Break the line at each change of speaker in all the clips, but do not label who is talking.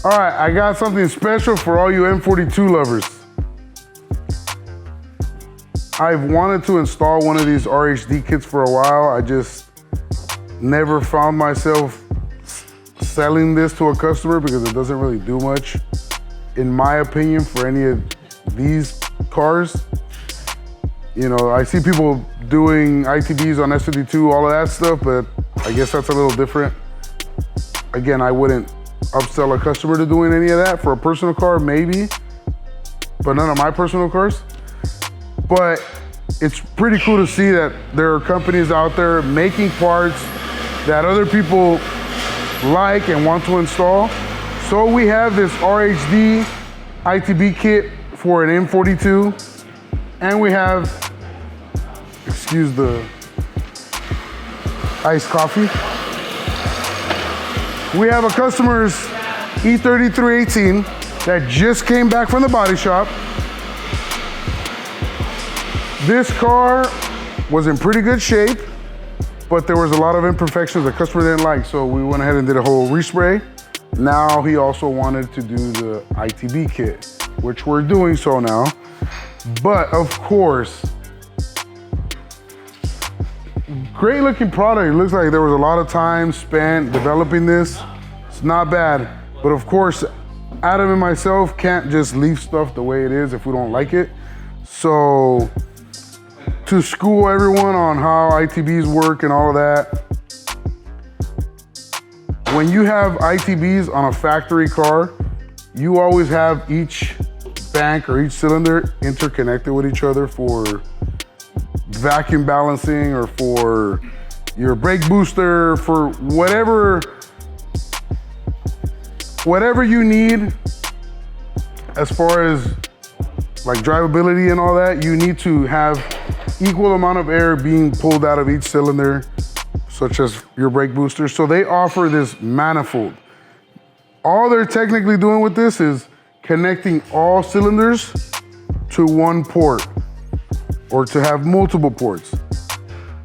All right, I got something special for all you M42 lovers. I've wanted to install one of these RHD kits for a while. I just never found myself selling this to a customer because it doesn't really do much, in my opinion, for any of these cars. You know, I see people doing ITBs on S52, all of that stuff, but I guess that's a little different. Again, I wouldn't upsell a customer to doing any of that. For a personal car, maybe, but none of my personal cars. But it's pretty cool to see that there are companies out there making parts that other people like and want to install. So we have this RHD ITB kit for an M42, and we have, excuse the iced coffee. We have a customer's E30 318 that just came back from the body shop. This car was in pretty good shape, but there was a lot of imperfections the customer didn't like, so we went ahead and did a whole respray. Now he also wanted to do the ITB kit, which we're doing so now. But of course, great looking product. It looks like there was a lot of time spent developing this. It's not bad, but of course, Adam and myself can't just leave stuff the way it is if we don't like it. So to school everyone on how ITBs work and all of that, when you have ITBs on a factory car, you always have each bank or each cylinder interconnected with each other for vacuum balancing or for your brake booster, for whatever you need as far as like drivability and all that. You need to have equal amount of air being pulled out of each cylinder, such as your brake booster. So they offer this manifold. All they're technically doing with this is connecting all cylinders to one port, or to have multiple ports.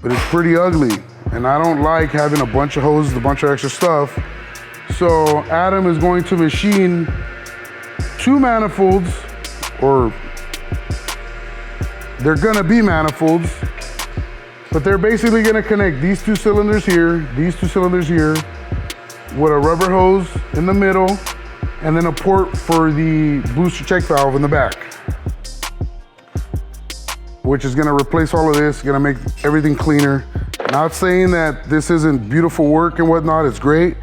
But it's pretty ugly, and I don't like having a bunch of hoses, a bunch of extra stuff. So Adam is going to machine 2 manifolds, or they're gonna be manifolds, but they're basically gonna connect these 2 cylinders here, these 2 cylinders here, with a rubber hose in the middle, and then a port for the booster check valve in the back, which is gonna replace all of this, gonna make everything cleaner. Not saying that this isn't beautiful work and whatnot, it's great,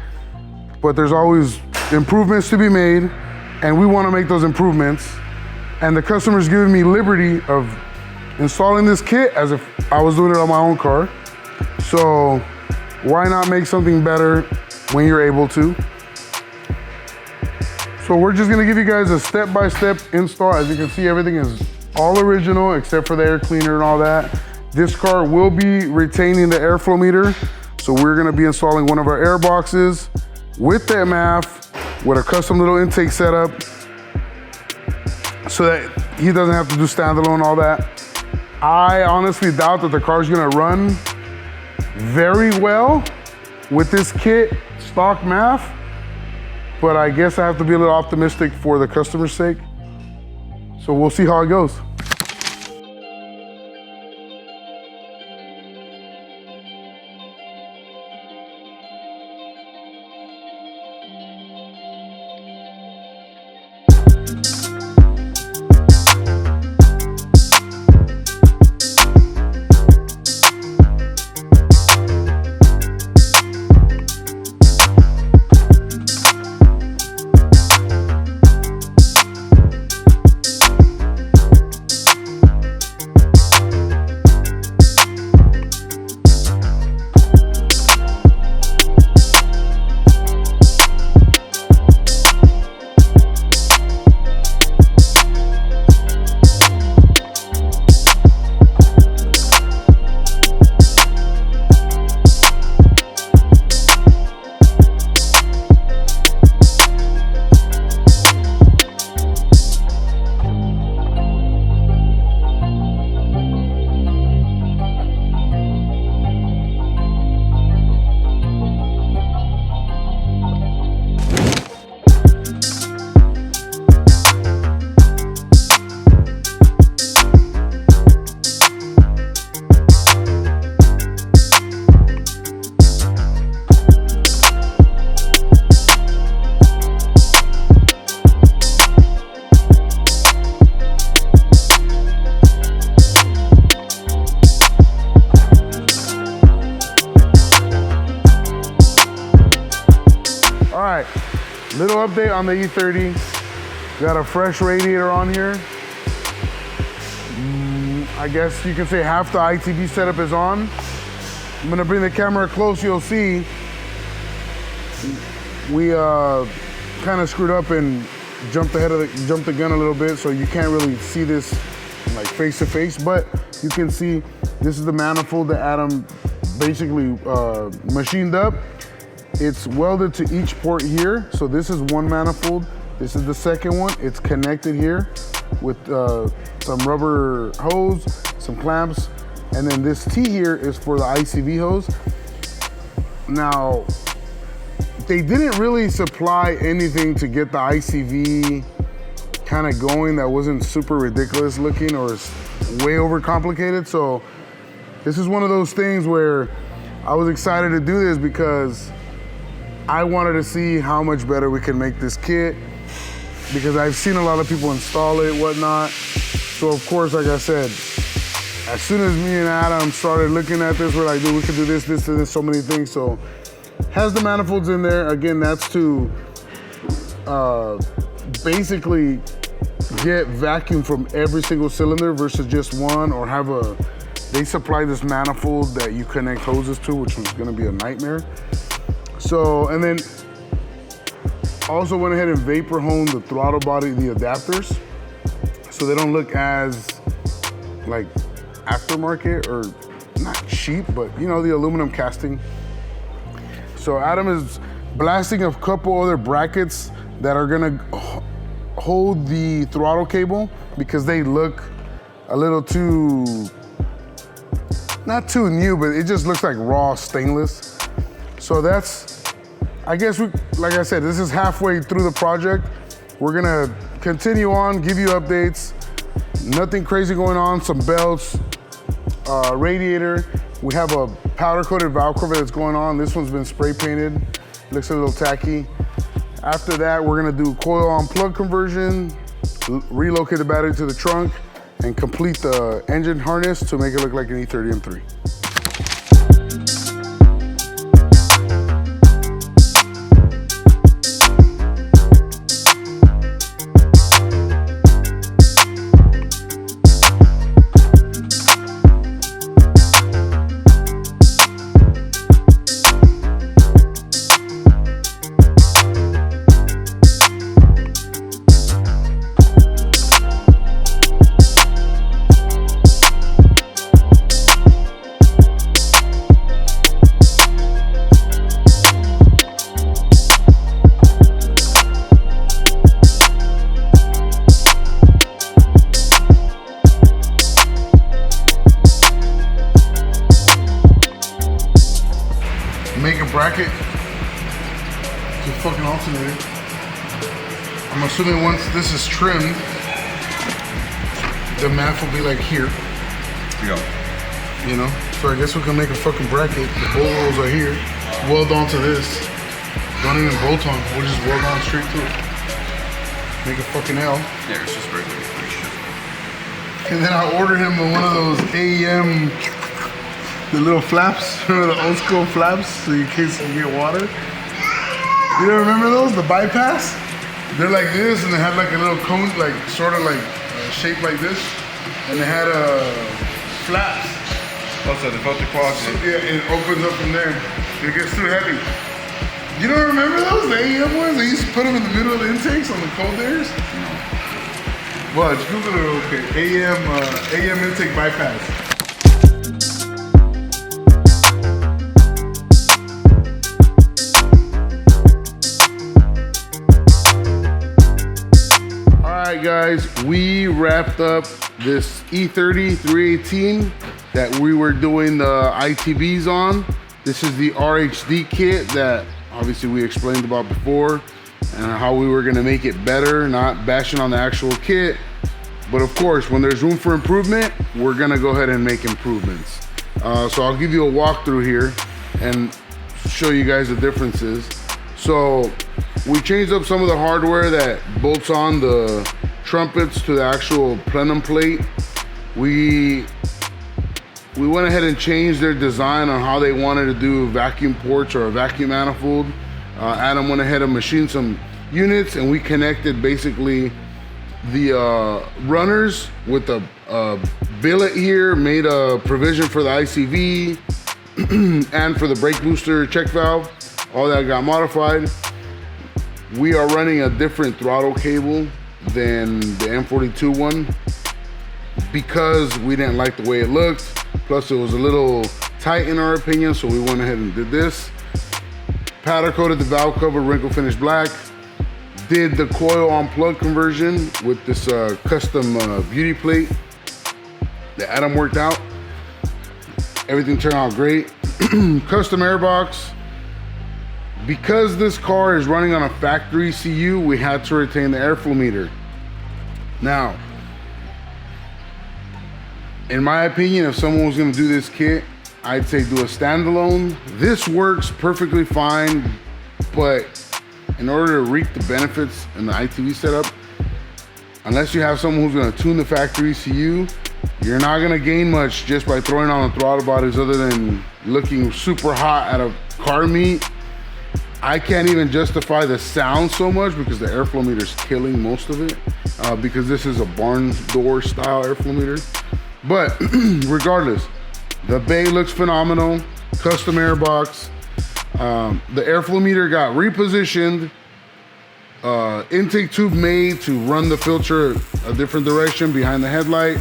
but there's always improvements to be made, and we wanna make those improvements. And the customer's giving me liberty of installing this kit as if I was doing it on my own car. So why not make something better when you're able to? So we're just gonna give you guys a step-by-step install. As you can see, everything is all original except for the air cleaner and all that. This car will be retaining the airflow meter. So we're gonna be installing one of our air boxes with the MAF, with a custom little intake setup, so that he doesn't have to do standalone, all that. I honestly doubt that the car's gonna run very well with this kit, stock MAF, but I guess I have to be a little optimistic for the customer's sake. So we'll see how it goes. right, little update on the E30. Got a fresh radiator on here. I guess you can say half the ITB setup is on. I'm gonna bring the camera close, you'll see. We kind of screwed up and jumped the gun a little bit, so you can't really see this like face to face, but you can see this is the manifold that Adam basically machined up. It's welded to each port here. So this is one manifold. This is the second one. It's connected here with some rubber hose, some clamps, and then this T here is for the ICV hose. Now, they didn't really supply anything to get the ICV kind of going that wasn't super ridiculous looking or way over complicated. So this is one of those things where I was excited to do this because I wanted to see how much better we can make this kit, because I've seen a lot of people install it, whatnot. So of course, like I said, as soon as me and Adam started looking at this, we're like, dude, we could do this, this, and this, so many things. So has the manifolds in there. Again, that's to basically get vacuum from every single cylinder versus just one, or have they supply this manifold that you connect hoses to, which was gonna be a nightmare. So, and then also went ahead and vapor honed the throttle body, the adapters, so they don't look as like aftermarket, or not cheap, but you know, the aluminum casting. So Adam is blasting a couple other brackets that are gonna hold the throttle cable, because they look a little too, not too new, but it just looks like raw stainless. So that's, I guess, like I said, this is halfway through the project. We're gonna continue on, give you updates. Nothing crazy going on, some belts, radiator. We have a powder coated valve cover that's going on. This one's been spray painted, looks a little tacky. After that, we're gonna do coil on plug conversion, relocate the battery to the trunk, and complete the engine harness to make it look like an E30 M3. Make a bracket to fucking alternator. I'm assuming once this is trimmed, the math will be like here.
Yeah.
You know? So I guess we can make a fucking bracket. The bolt holes are here. Weld onto this. Don't even bolt on. We'll just weld on straight to it. Make a fucking L.
Yeah, it's just regular.
And then I ordered him one of those AEM, the little flaps, remember the old school flaps, so in case you get water. You don't remember those, the bypass? They're like this, and they had like a little cone, like sort of like shaped like this, and they had flaps.
Also, the filter cloth.
So, yeah, it opens up from there. It gets too heavy. You don't remember those, the AEM ones? They used to put them in the middle of the intakes on the cold airs.
No.
Well, just Google it real quick. AEM intake bypass. Alright guys, we wrapped up this E30 318 that we were doing the ITBs on. This is the RHD kit that obviously we explained about before, and how we were gonna make it better, not bashing on the actual kit. But of course, when there's room for improvement, we're gonna go ahead and make improvements. So I'll give you a walkthrough here and show you guys the differences. So we changed up some of the hardware that bolts on the trumpets to the actual plenum plate. We went ahead and changed their design on how they wanted to do vacuum ports or a vacuum manifold. Adam went ahead and machined some units, and we connected basically the runners with a billet here, made a provision for the ICV and for the brake booster check valve. All that got modified. We are running a different throttle cable than the M42 one because we didn't like the way it looked. Plus it was a little tight in our opinion, so we went ahead and did this. Powder coated the valve cover, wrinkle finish black. Did the coil on plug conversion with this custom beauty plate that Adam worked out. Everything turned out great. Custom airbox. Because this car is running on a factory CU, we had to retain the airflow meter. Now, in my opinion, if someone was gonna do this kit, I'd say do a standalone. This works perfectly fine, but in order to reap the benefits in the ITV setup, unless you have someone who's gonna tune the factory CU, you're not gonna gain much just by throwing on the throttle bodies other than looking super hot at a car meet. I can't even justify the sound so much because the airflow meter is killing most of it because this is a barn door style airflow meter. But regardless, the bay looks phenomenal. Custom airbox. The airflow meter got repositioned. Intake tube made to run the filter a different direction behind the headlight.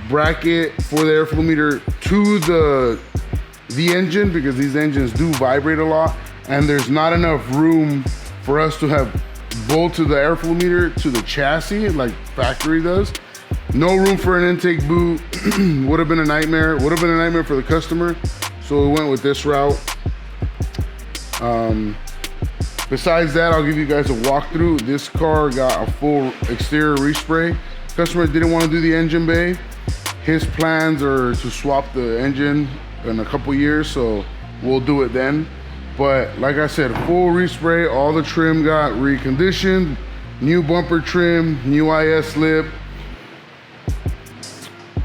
Bracket for the airflow meter to the engine because these engines do vibrate a lot, and there's not enough room for us to have bolted the airflow meter to the chassis like factory does. No room for an intake boot. Would have been a nightmare. Would have been a nightmare for the customer. So we went with this route. Besides that, I'll give you guys a walkthrough. This car got a full exterior respray. Customer didn't want to do the engine bay. His plans are to swap the engine in a couple years, so we'll do it then. But like I said, full respray. All the trim got reconditioned. New bumper trim, new IS lip.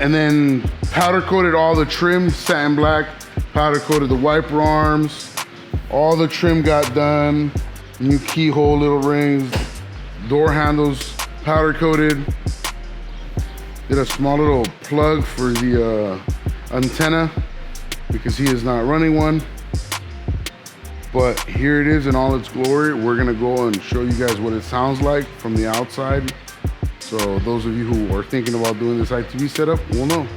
And then powder coated all the trim, satin black. Powder coated the wiper arms. All the trim got done. New keyhole, little rings. Door handles, powder coated. Did a small little plug for the antenna because he is not running one. But here it is in all its glory. We're gonna go and show you guys what it sounds like from the outside. So those of you who are thinking about doing this ITV setup will know.